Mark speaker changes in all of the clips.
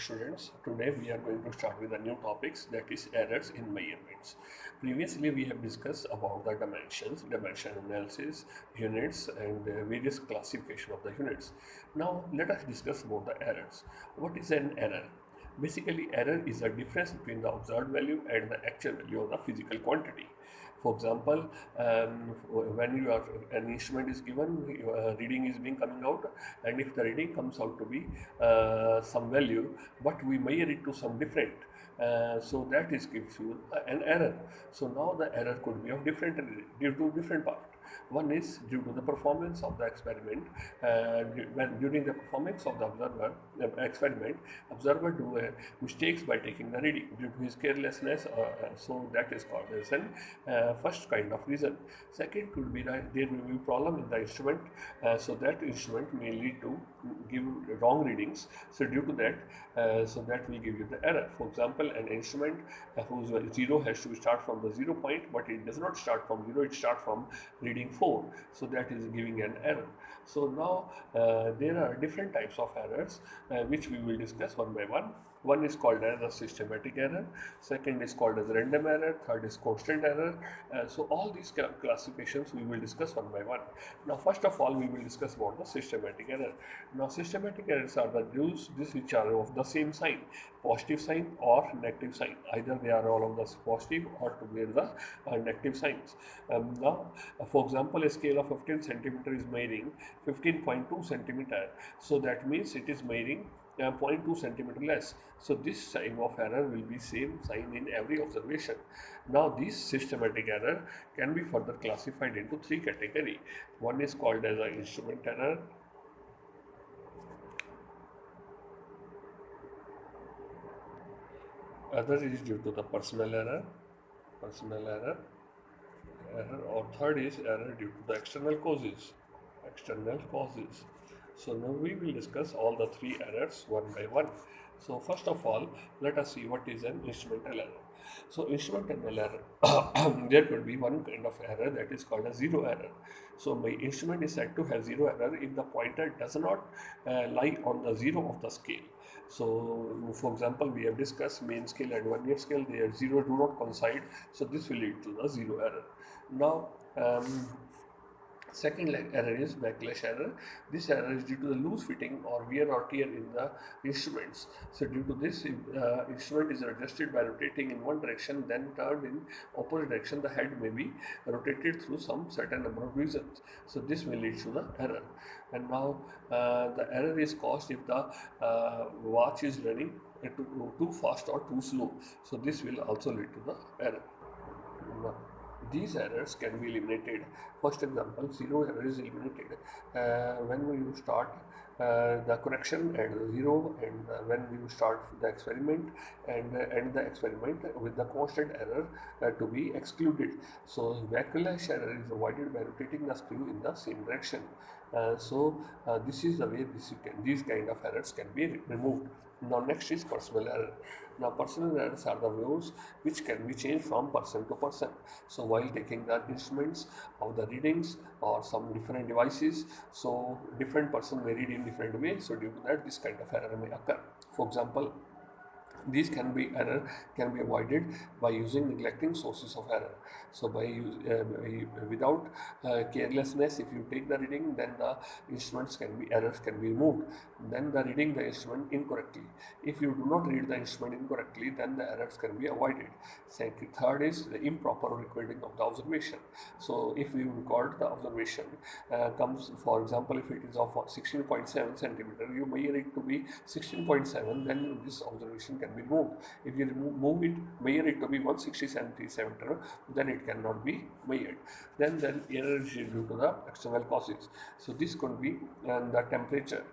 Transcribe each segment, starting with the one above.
Speaker 1: students. Today we are going to start with a new topics, that is errors in measurements. Previously we have discussed about the dimensions, dimension analysis, units and various classification of the units. Now let us discuss about the errors. What is an error? Basically, error is a difference between the observed value and the actual value of the physical quantity. For example, when you are an instrument is given, reading is being coming out, and if the reading comes out to be some value, but we measure it to some different, so that is gives you an error. So now the error could be of different due to different part. One is due to the performance of the experiment. When during the performance of the observer experiment, observer do mistakes by taking the reading due to his carelessness. So that is called as an first kind of reason. Second could be that there will be problem in the instrument, so that instrument may lead to give wrong readings. So due to that, so that will give you the error. For example, an instrument whose zero has to start from the 0 point, but it does not start from zero; it starts from reading 4. So that is giving an error. So now there are different types of errors which we will discuss one by one. One is called as a systematic error, second is called as random error, third is constant error. So all these classifications we will discuss one by one. Now first of all we will discuss about the systematic error. Now systematic errors are the these which are of the same sign, positive sign or negative sign. Either they are all of the positive or together the negative signs. Now for example, a scale of 15 centimeter is measuring 15.2 centimeter. So that means it is measuring 0.2 centimeter less. So this sign of error will be same sign in every observation. Now this systematic error can be further classified into three categories. One is called as an instrument error. Other is due to the personal error, or third is error due to the external causes, So now we will discuss all the three errors one by one. So first of all, let us see what is an instrumental error. So instrumental error, there could be one kind of error that is called a zero error. So my instrument is said to have zero error if the pointer does not lie on the zero of the scale. So for example, we have discussed main scale and vernier scale, they are zero do not coincide. So this will lead to the zero error. Now second error is backlash error. This error is due to the loose fitting or wear or tear in the instruments. So due to this, instrument is adjusted by rotating in one direction, then turned in opposite direction. The head may be rotated through some certain number of reasons. So this may lead to the error. And now the error is caused if the watch is running too fast or too slow. So this will also lead to the error. Now, these errors can be eliminated. First example, zero error is eliminated when you start the correction at zero, and when you start the experiment and end the experiment with the constant error to be excluded. So backlash error is avoided by rotating the screw in the same direction. This is the way these kind of errors can be removed. Now next is personal error. Now personal errors are the values which can be changed from person to person. So while taking the instruments of the readings or some different devices, so different person may read in different ways. So due to that, this kind of error may occur. For example, these can be avoided by using neglecting sources of error. So without carelessness, if you take the reading, then the errors can be removed. Then the reading the instrument incorrectly. If you do not read the instrument incorrectly, then the errors can be avoided. Third is the improper recording of the observation. So if you record the observation comes, for example, if it is of 16.7 centimeter, you measure it to be 16.7, then this observation can be moved. If you measure it to be 160 centimeter, then it cannot be measured. Then error is due to the external causes. So this could be the temperature.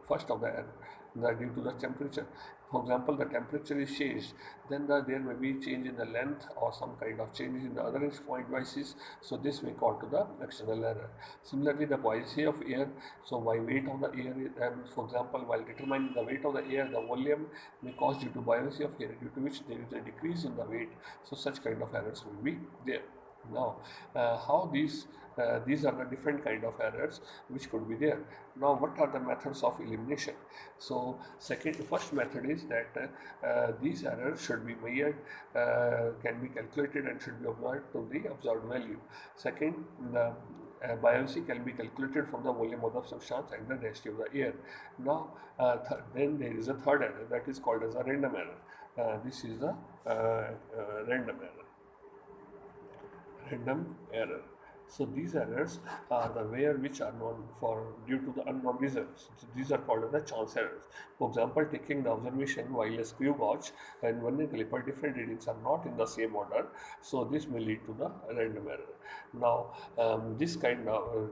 Speaker 1: First of the error, due to the temperature. For example, the temperature is changed, then there may be change in the length or some kind of changes in the other point devices. So this may call to the external error. Similarly, the buoyancy of air. So by weight of the air, for example, while determining the weight of the air, the volume may cause due to buoyancy of air, due to which there is a decrease in the weight. So such kind of errors will be there. Now, how these are the different kind of errors which could be there. Now, what are the methods of elimination? So, first method is that these errors should be measured, can be calculated, and should be observed to the observed value. Second, the buoyancy can be calculated from the volume of the substance and the density of the air. Now, then there is a third error that is called as a random error. This is the random error. Random error. So these errors are the where which are known for due to the unknown reasons. So these are called as the chance errors. For example, taking the observation while a screw gauge and vernier caliper different readings are not in the same order. So this may lead to the random error. Now this kind of